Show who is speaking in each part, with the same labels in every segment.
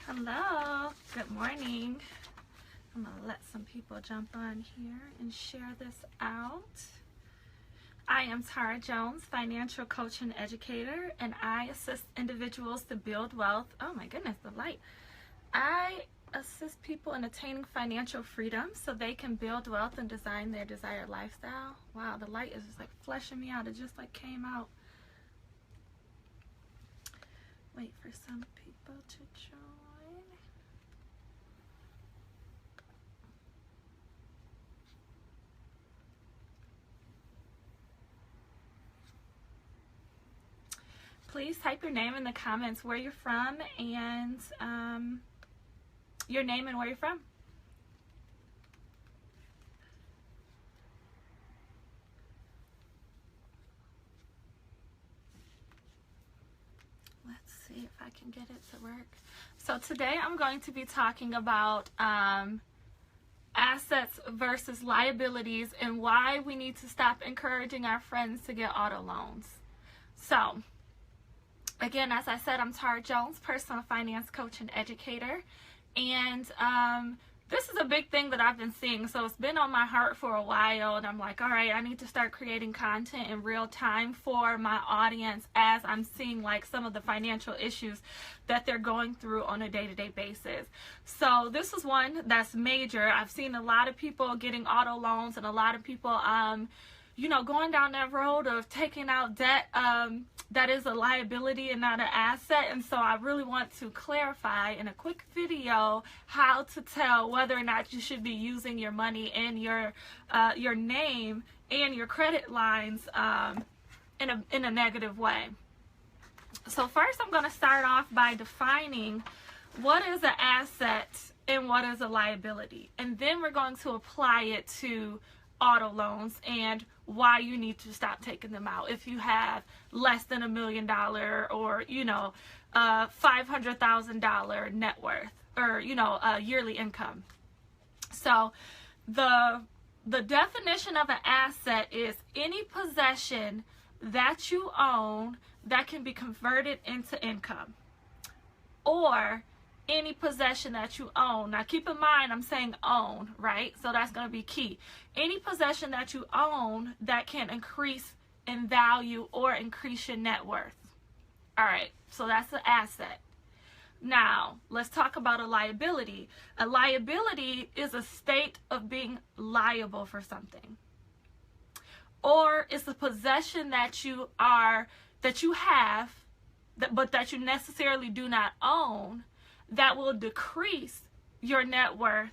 Speaker 1: Hello, good morning. I'm gonna let some people jump on here and share this out. I am Tara Jones, financial coach and educator, and I assist individuals to build wealth. Oh my goodness, the light. I assist people in attaining financial freedom so they can build wealth and design their desired lifestyle. Wow, the light is just like fleshing me out. It just like came out. Wait for some people to join. Please type your name in the comments, where you're from, and your name and where you're from. Let's see if I can get it to work. So today I'm going to be talking about assets versus liabilities and why we need to stop encouraging our friends to get auto loans. So again, as I said, I'm Tara Jones, personal finance coach and educator, and this is a big thing that I've been seeing. So it's been on my heart for a while, and I'm like, all right, I need to start creating content in real time for my audience as I'm seeing like some of the financial issues that they're going through on a day-to-day basis. So this is one that's major. I've seen a lot of people getting auto loans and a lot of people going down that road of taking out debt that is a liability and not an asset. And so I really want to clarify in a quick video how to tell whether or not you should be using your money and your name and your credit lines in a negative way. So first I'm going to start off by defining what is an asset and what is a liability. And then we're going to apply it to auto loans and why you need to stop taking them out if you have less than $1 million or $500,000 net worth or yearly income. So the definition of an asset is any possession that you own that can be converted into income, or any possession that you own. Now keep in mind, I'm saying own, right? So that's going to be key. Any possession that you own that can increase in value or increase your net worth. All right, so that's an asset. Now let's talk about a liability. A liability is a state of being liable for something, or it's a possession that you have but that you necessarily do not own, that will decrease your net worth,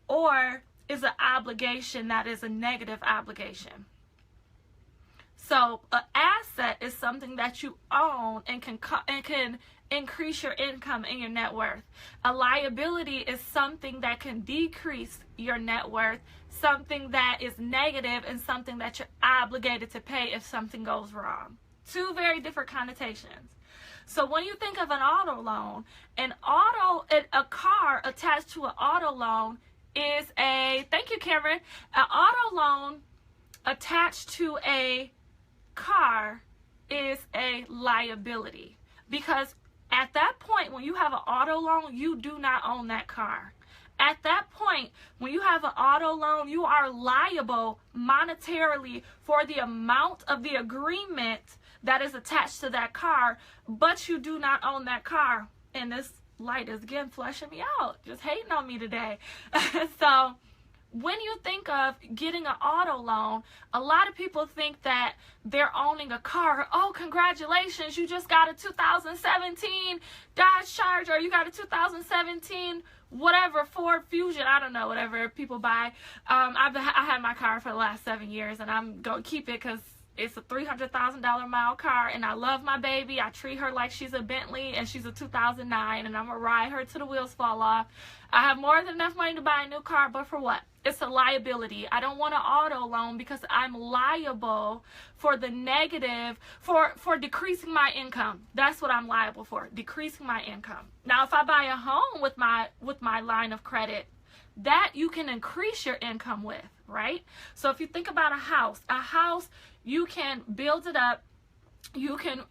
Speaker 1: or is an obligation that is a negative obligation. So an asset is something that you own and can increase your income and your net worth. A liability is something that can decrease your net worth, something that is negative, and something that you're obligated to pay if something goes wrong. Two very different connotations. So when you think of an auto loan, a car attached to an auto loan is thank you, Cameron. An auto loan attached to a car is a liability, because at that point, when you have an auto loan, you do not own that car. At that point, when you have an auto loan, you are liable monetarily for the amount of the agreement that is attached to that car, but you do not own that car. And this light is again fleshing me out, just hating on me today. So when you think of getting an auto loan, a lot of people think that they're owning a car. Oh, congratulations, you just got a 2017 Dodge Charger, or you got a 2017 whatever Ford Fusion, I don't know, whatever people buy. I had my car for the last 7 years, and I'm going to keep it because it's a $300,000 mile car, and I love my baby. I treat her like she's a Bentley, and she's a 2009, and I'm going to ride her till the wheels fall off. I have more than enough money to buy a new car, but for what? It's a liability. I don't want an auto loan because I'm liable for the negative, for decreasing my income. That's what I'm liable for, decreasing my income. Now, if I buy a home with my line of credit, that you can increase your income with, right? So if you think about a house, you can build it up, you can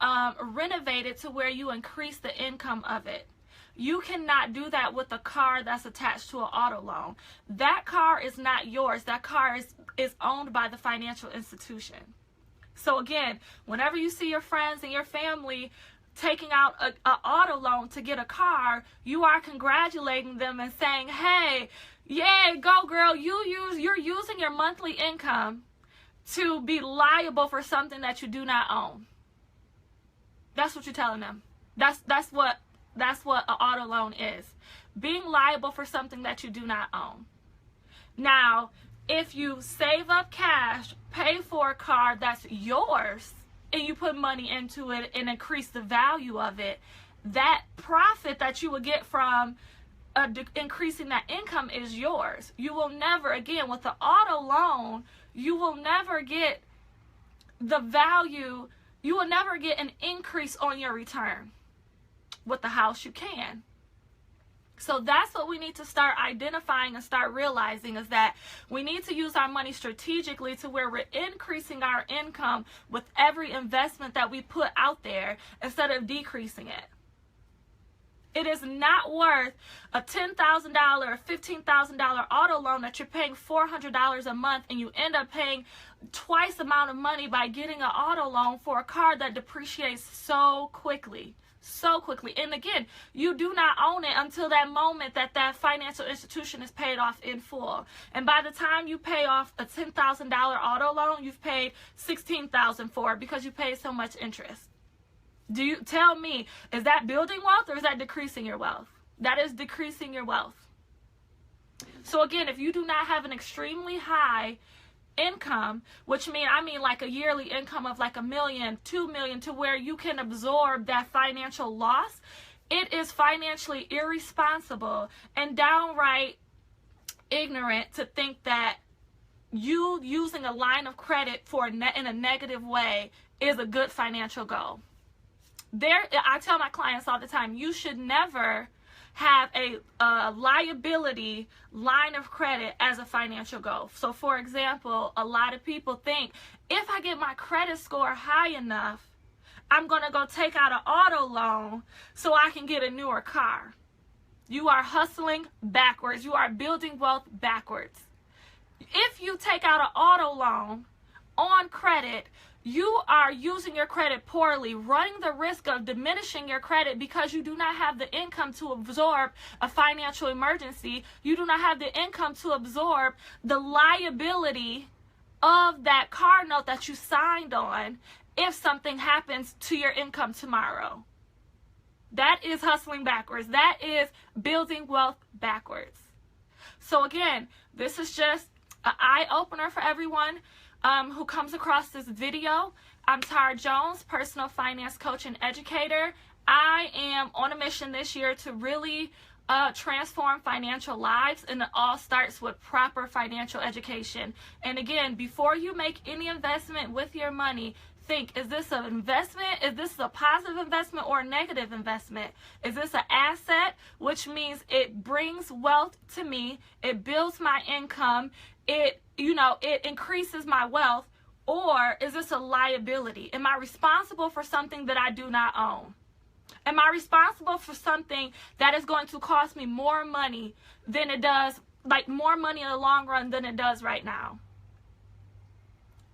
Speaker 1: renovate it to where you increase the income of it. You cannot do that with a car that's attached to an auto loan. That car is not yours. That car is owned by the financial institution. So again, whenever you see your friends and your family taking out an auto loan to get a car, you are congratulating them and saying, hey, yay, go girl, you're using your monthly income to be liable for something that you do not own. That's what you're telling them. That's what an auto loan is. Being liable for something that you do not own. Now, if you save up cash, pay for a car that's yours, and you put money into it and increase the value of it, that profit that you will get from increasing that income is yours. You will never, again, with the auto loan, you will never get the value, you will never get an increase on your return. With the house, you can. So that's what we need to start identifying and start realizing, is that we need to use our money strategically to where we're increasing our income with every investment that we put out there instead of decreasing it. It is not worth a $10,000 or $15,000 auto loan that you're paying $400 a month, and you end up paying twice the amount of money by getting an auto loan for a car that depreciates so quickly. So quickly. And again, you do not own it until that moment that that financial institution is paid off in full. And by the time you pay off a $10,000 auto loan, you've paid $16,000 for it because you paid so much interest. Do you tell me, is that building wealth or is that decreasing your wealth? That is decreasing your wealth. So again, if you do not have an extremely high income, which I mean like a yearly income of like $1 million, $2 million, to where you can absorb that financial loss, it is financially irresponsible and downright ignorant to think that you using a line of credit in a negative way is a good financial goal. I tell my clients all the time, you should never have a liability line of credit as a financial goal. So for example, a lot of people think, if I get my credit score high enough, I'm going to go take out an auto loan so I can get a newer car. You are hustling backwards. You are building wealth backwards. If you take out an auto loan on credit, you are using your credit poorly, running the risk of diminishing your credit because you do not have the income to absorb a financial emergency. You do not have the income to absorb the liability of that car note that you signed on if something happens to your income tomorrow. That is hustling backwards. That is building wealth backwards. So again, this is just an eye-opener for everyone who comes across this video. I'm Tara Jones, personal finance coach and educator. I am on a mission this year to really transform financial lives, and it all starts with proper financial education. And again, before you make any investment with your money, think, is this an investment? Is this a positive investment or a negative investment? Is this an asset, which means it brings wealth to me, it builds my income, it increases my wealth, or is this a liability? Am I responsible for something that I do not own? Am I responsible for something that is going to cost me more money than it does, like more money in the long run than it does right now?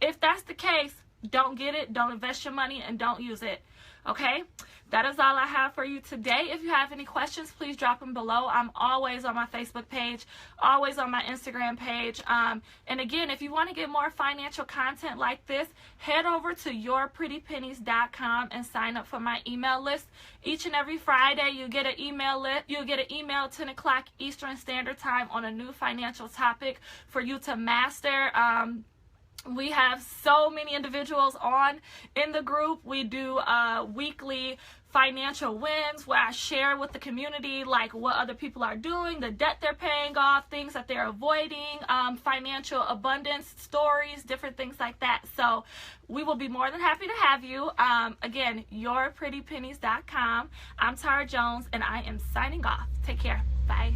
Speaker 1: If that's the case, don't get it, don't invest your money, and don't use it. Okay? That is all I have for you today. If you have any questions, please drop them below. I'm always on my Facebook page, always on my Instagram page. And again, if you want to get more financial content like this, head over to yourprettypennies.com and sign up for my email list. Each and every Friday, you get an email you'll get an email 10 o'clock Eastern Standard Time on a new financial topic for you to master. We have so many individuals on in the group. We do weekly financial wins where I share with the community like what other people are doing, the debt they're paying off, things that they're avoiding, financial abundance stories, different things like that. So we will be more than happy to have you. Again, yourprettypennies.com. I'm Tara Jones, and I am signing off. Take care. Bye.